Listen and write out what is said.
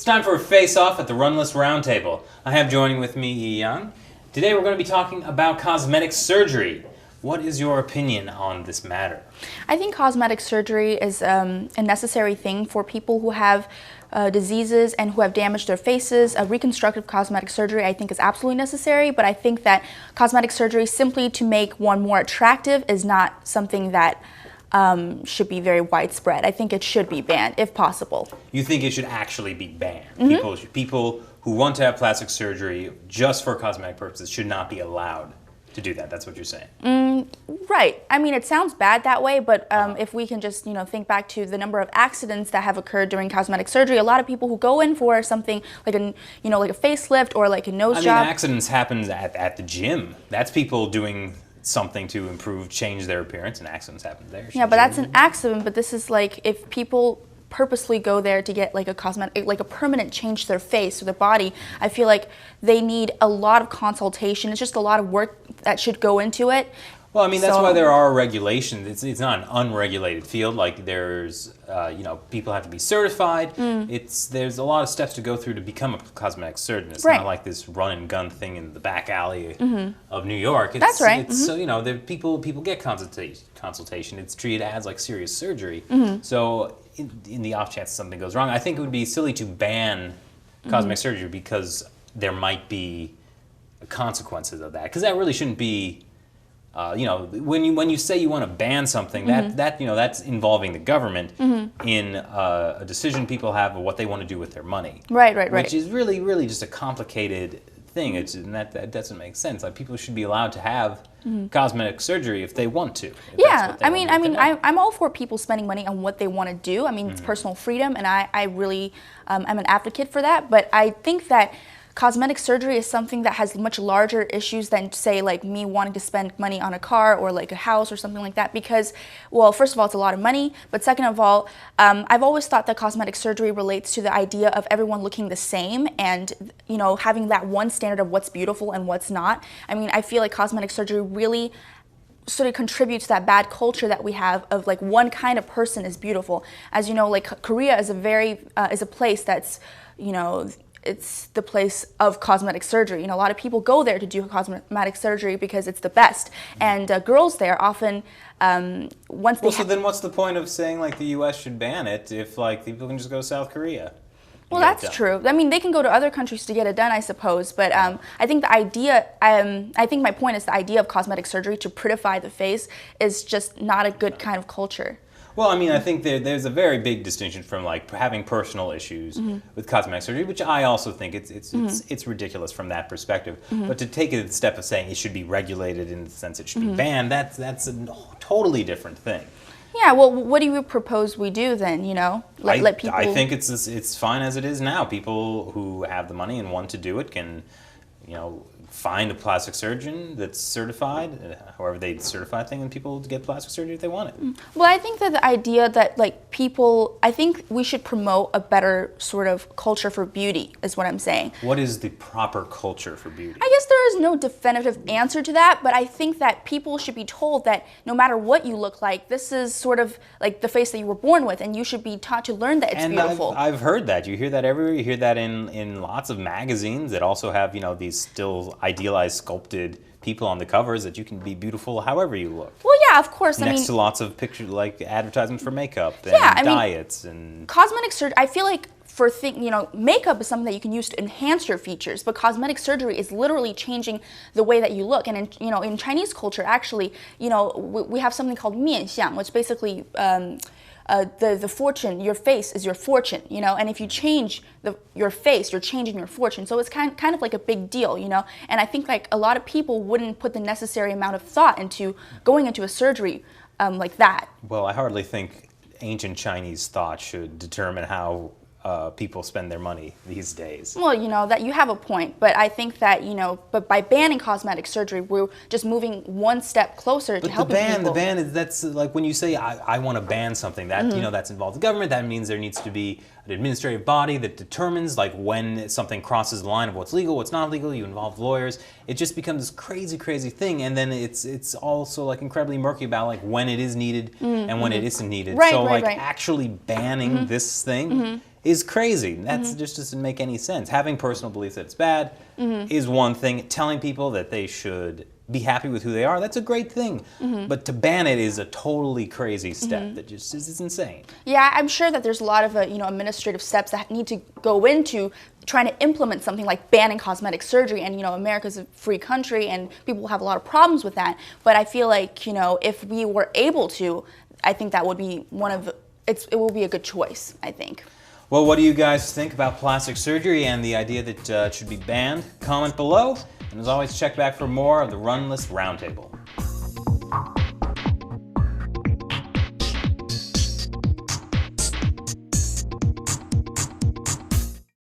It's time for a face-off at the Runless Roundtable. I have joining with me Yi Yang. Today we're going to be talking about cosmetic surgery. What is your opinion on this matter? I think cosmetic surgery is a necessary thing for people who have diseases and who have damaged their faces. A reconstructive cosmetic surgery I think is absolutely necessary, but I think that cosmetic surgery simply to make one more attractive is not something that should be very widespread. I think it should be banned if possible. You think it should actually be banned? Mm-hmm. People who want to have plastic surgery just for cosmetic purposes should not be allowed to do that. That's what you're saying. Right. I mean, it sounds bad that way, but if we can just, think back to the number of accidents that have occurred during cosmetic surgery, a lot of people who go in for something like a facelift or like a nose job. I mean, accidents happen at the gym. That's people doing something to change their appearance, and accidents happen there. Yeah, but that's an accident. But this is like if people purposely go there to get like a cosmetic, like a permanent change to their face or their body, I feel like they need a lot of consultation. It's just a lot of work that should go into it. Well, I mean, that's why there are regulations. It's not an unregulated field. Like there's, people have to be certified. There's a lot of steps to go through to become a cosmetic surgeon. It's not like this run and gun thing in the back alley of New York. That's right. So people get consultation. It's treated as like serious surgery. So in the off chance something goes wrong, I think it would be silly to ban cosmetic surgery because there might be consequences of that. Because that really shouldn't be. When you say you want to ban something, that's involving the government in a decision people have of what they want to do with their money. Right. Which is really just a complicated thing. And that doesn't make sense. Like people should be allowed to have cosmetic surgery if they want to. Yeah, I'm all for people spending money on what they want to do. I mean, it's personal freedom, and I really am an advocate for that. But I think that cosmetic surgery is something that has much larger issues than, say, like me wanting to spend money on a car or like a house or something like that because, well, first of all, it's a lot of money, but second of all, I've always thought that cosmetic surgery relates to the idea of everyone looking the same and, having that one standard of what's beautiful and what's not. I mean, I feel like cosmetic surgery really sort of contributes to that bad culture that we have of like one kind of person is beautiful. As you know, like Korea is a place that's, it's the place of cosmetic surgery. A lot of people go there to do cosmetic surgery because it's the best. And girls there often, once they so then what's the point of saying like the U.S. should ban it if like people can just go to South Korea? Well, that's true. I mean, they can go to other countries to get it done, I suppose. But I think the idea, I think my point is the idea of cosmetic surgery to prettify the face is just not a good kind of culture. Well, I mean, I think there's a very big distinction from like having personal issues with cosmetic surgery, which I also think it's ridiculous from that perspective. But to take it a step of saying it should be regulated in the sense it should be banned, that's a totally different thing. Yeah, well, what do you propose we do then? Let people. I think it's fine as it is now. People who have the money and want to do it can, find a plastic surgeon that's certified, however they certify things, and people get plastic surgery if they want it. Well, I think that the idea that I think we should promote a better sort of culture for beauty is what I'm saying. What is the proper culture for beauty? I guess there is no definitive answer to that, but I think that people should be told that no matter what you look like, this is sort of like the face that you were born with, and you should be taught to learn that it's beautiful. I've heard that. You hear that everywhere. You hear that in lots of magazines that also have, these still idealized, sculpted people on the covers that you can be beautiful however you look. Well, yeah, of course. Next to lots of pictures like advertisements for makeup and diets and cosmetic surgery. I feel like makeup is something that you can use to enhance your features, but cosmetic surgery is literally changing the way that you look. And in Chinese culture, actually, we have something called 面相, which basically the fortune, your face is your fortune, and if you change your face, you're changing your fortune. So it's kind of like a big deal, and I think like a lot of people wouldn't put the necessary amount of thought into going into a surgery like that. Well, I hardly think ancient Chinese thought should determine how people spend their money these days. Well, that you have a point, but I think that, but by banning cosmetic surgery, we're just moving one step closer to helping people. The ban is, that's like when you say, I want to ban something, that, that's involved the government, that means there needs to be an administrative body that determines like when something crosses the line of what's legal, what's not legal, you involve lawyers. It just becomes this crazy thing, and then it's also like incredibly murky about like when it is needed and when it isn't needed. Right. Actually banning this thing is crazy. That just doesn't make any sense. Having personal beliefs that it's bad is one thing. Telling people that they should be happy with who they are, that's a great thing. But to ban it is a totally crazy step that just is insane. Yeah, I'm sure that there's a lot of administrative steps that need to go into trying to implement something like banning cosmetic surgery. And America's a free country, and people have a lot of problems with that. But I feel like if we were able to, I think that would be it will be a good choice, I think. Well, what do you guys think about plastic surgery and the idea that it should be banned? Comment below. And as always, check back for more of the Runless Roundtable.